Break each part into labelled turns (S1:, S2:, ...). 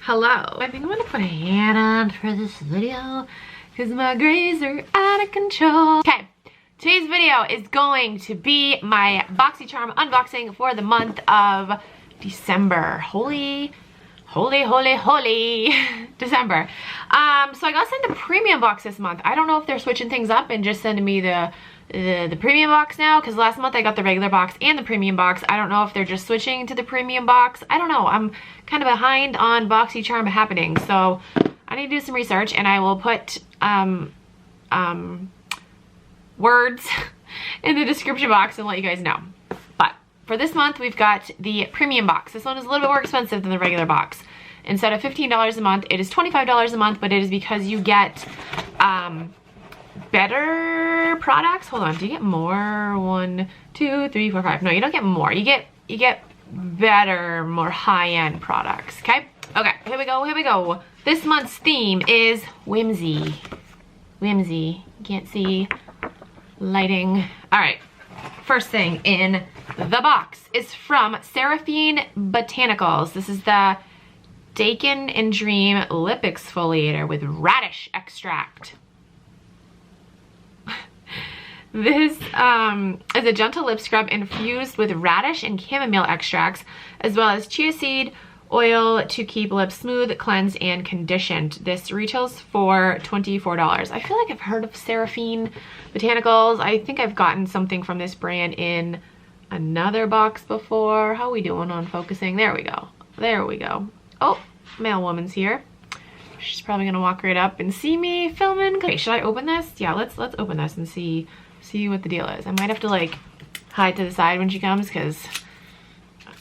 S1: Hello. I think I'm gonna put a hat on for this video because my grays are out of control. Okay, today's video is going to be my Boxycharm unboxing for the month of December. Holy December. So I got sent a premium box this month. I don't know if they're switching things up and just sending me the premium box now, because last month I got the regular box and the premium box. I don't know if they're just switching to the premium box. I don't know. I'm kind of behind on Boxycharm happening, so I need to do some research, and I will put words in the description box and let you guys know. But for this month, we've got the premium box. This one is a little bit more expensive than the regular box. Instead of $15 a month, it is $25 a month, but it is because you get better products. Hold on, do you get more? 1, 2, 3, 4, 5. No, you don't get more. You get better, more high-end products. Okay, here we go. This month's theme is whimsy. You can't see lighting. All right, first thing in the box is from Sarafine Botanicals. This is the Dakin and Dream Lip Exfoliator with radish extract. This is a gentle lip scrub infused with radish and chamomile extracts, as well as chia seed oil to keep lips smooth, cleansed, and conditioned. This retails for $24. I feel like I've heard of Sarafine Botanicals. I think I've gotten something from this brand in another box before. How are we doing on focusing? There we go. Oh, male woman's here. She's probably gonna walk right up and see me filming. Okay, should I open this? Yeah, let's open this and see what the deal is. I might have to like hide to the side when she comes, because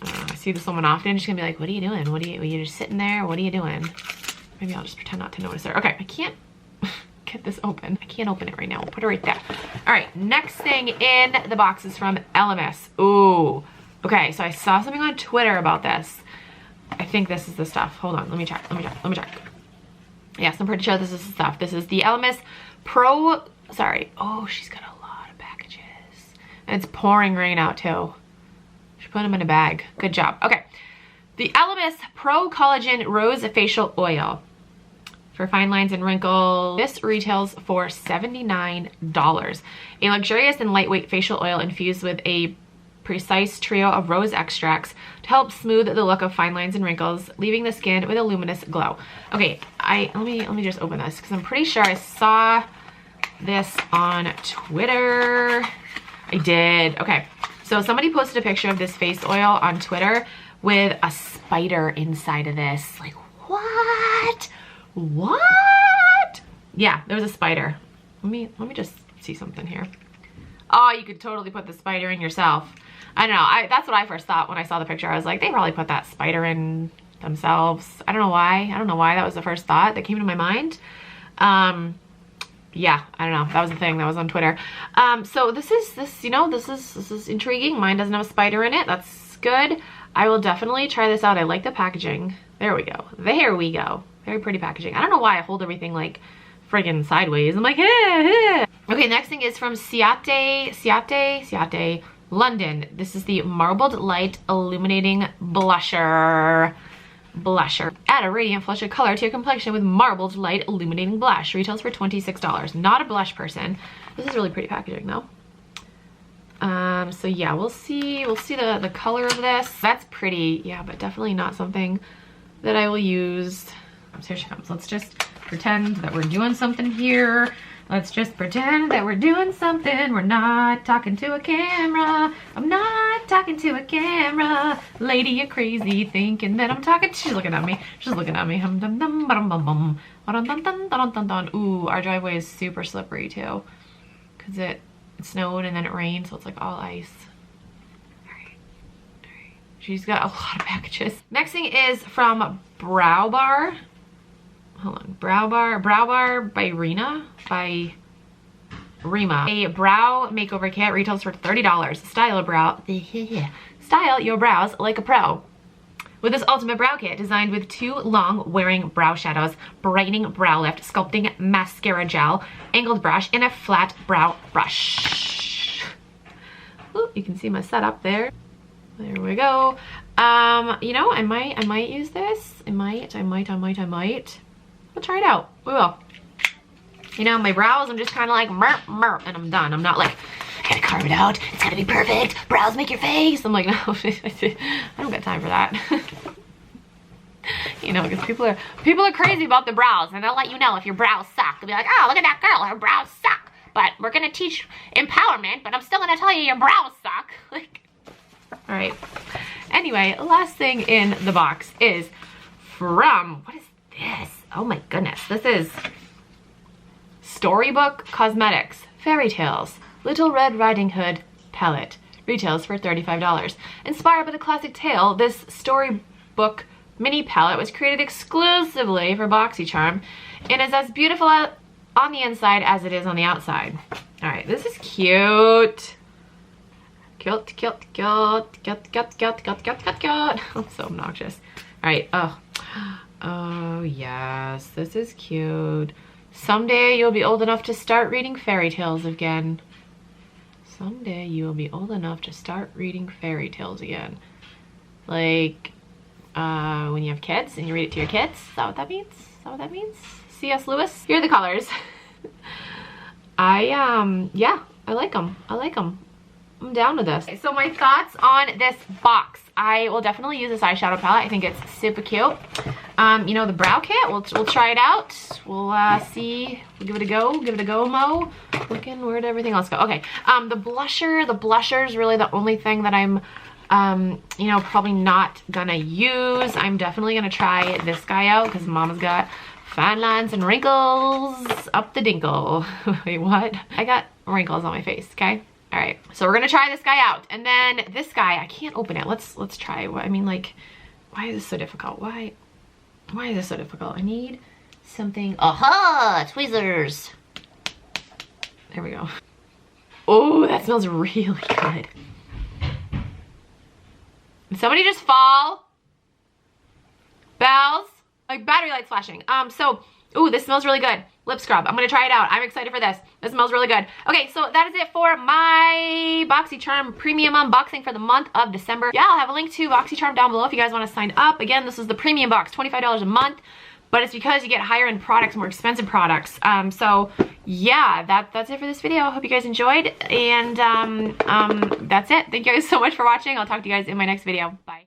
S1: I see this woman often. She's gonna be like, what are you doing? Are you just sitting there? What are you doing? Maybe I'll just pretend not to notice her. Okay, I can't get this open. I can't open it right now. We'll put it right there. All right, next thing in the box is from LMS. Ooh, okay, so I saw something on Twitter about this. I think this is the stuff. Hold on, let me check. Yes, I'm pretty sure this is the stuff. This is the LMS oh, she's got a lot of packages. And it's pouring rain out too. She put them in a bag. Good job. Okay. The LMS Procollagen Rose Facial Oil for fine lines and wrinkles. This retails for $79. A luxurious and lightweight facial oil infused with a precise trio of rose extracts to help smooth the look of fine lines and wrinkles, leaving the skin with a luminous glow. Okay, let me just open this, because I'm pretty sure I saw this on Twitter. I did. Okay, so somebody posted a picture of this face oil on Twitter with a spider inside of this. Like, what? Yeah, there was a spider. Let me just see something here. Oh, you could totally put the spider in yourself. I don't know. That's what I first thought when I saw the picture. I was like, they probably put that spider in themselves. I don't know why. That was the first thought that came to my mind. Yeah, I don't know. That was the thing that was on Twitter. So this is intriguing. Mine doesn't have a spider in it. That's good. I will definitely try this out. I like the packaging. There we go. Very pretty packaging. I don't know why I hold everything like friggin' sideways. I'm like, hey. Okay, next thing is from Ciate, London. This is the Marbled Light Illuminating Blusher. Add a radiant flush of color to your complexion with Marbled Light Illuminating Blush. Retails for $26. Not a blush person. This is really pretty packaging though. So yeah, we'll see the color of this. That's pretty, yeah, but definitely not something that I will use. So here she comes. Let's just pretend that we're doing something here. Let's just pretend that we're doing something. We're not talking to a camera. I'm not talking to a camera. Lady, you're crazy thinking that I'm talking. She's looking at me. Ooh, our driveway is super slippery too, because it snowed and then it rained, so it's like all ice. All right. She's got a lot of packages. Next thing is from Brow Bar. Hold on, Brow Bar by Rima. A brow makeover kit retails for $30. Style your brows like a pro. With this ultimate brow kit designed with 2 long wearing brow shadows, brightening brow lift, sculpting mascara gel, angled brush, and a flat brow brush. Ooh, you can see my setup there. There we go. You know, I might use this. I might. We'll try it out. We will. You know, my brows, I'm just kind of like, merp, and I'm done. I'm not like, I gotta carve it out. It's gotta be perfect. Brows make your face. I'm like, no, I don't got time for that. You know, because people are crazy about the brows, and they'll let you know if your brows suck. They'll be like, oh, look at that girl, her brows suck. But we're gonna teach empowerment, but I'm still gonna tell you your brows suck. Like, all right. Anyway, last thing in the box is from, what is this? Oh my goodness, this is Storybook Cosmetics Fairy Tales Little Red Riding Hood palette. Retails for $35. Inspired by the classic tale, this Storybook mini palette was created exclusively for Boxycharm and is as beautiful on the inside as it is on the outside. All right, this is cute. Cute. I'm so obnoxious. All right, oh yes, this is cute. Someday you'll be old enough to start reading fairy tales again. Someday you will be old enough to start reading fairy tales again. Like, when you have kids and you read it to your kids. Is that what that means? Is that what that means? C.S. Lewis? Here are the colors. Yeah, I like them. I'm down with this. Okay, so my thoughts on this box. I will definitely use this eyeshadow palette. I think it's super cute. You know, the brow kit, we'll try it out. We'll see, we'll give it a go, Mo. Looking, where'd everything else go? Okay, the blusher is really the only thing that I'm, you know, probably not gonna use. I'm definitely gonna try this guy out because Mama's got fine lines and wrinkles up the dinkle. Wait, what? I got wrinkles on my face, okay? All right, so we're gonna try this guy out. And then this guy, I can't open it. Let's try. I mean, like, why is this so difficult? Why is this so difficult? I need something. Aha, tweezers. There we go. Oh, that smells really good. Did somebody just fall? Bells? Like battery lights flashing. Ooh, this smells really good. Lip scrub. I'm gonna try it out. I'm excited for this. This smells really good. Okay, so that is it for my Boxycharm premium unboxing for the month of December. Yeah, I'll have a link to Boxycharm down below if you guys want to sign up. Again, this is the premium box, $25 a month, but it's because you get higher end products, more expensive products. So yeah, that's it for this video. I hope you guys enjoyed, and that's it. Thank you guys so much for watching. I'll talk to you guys in my next video. Bye.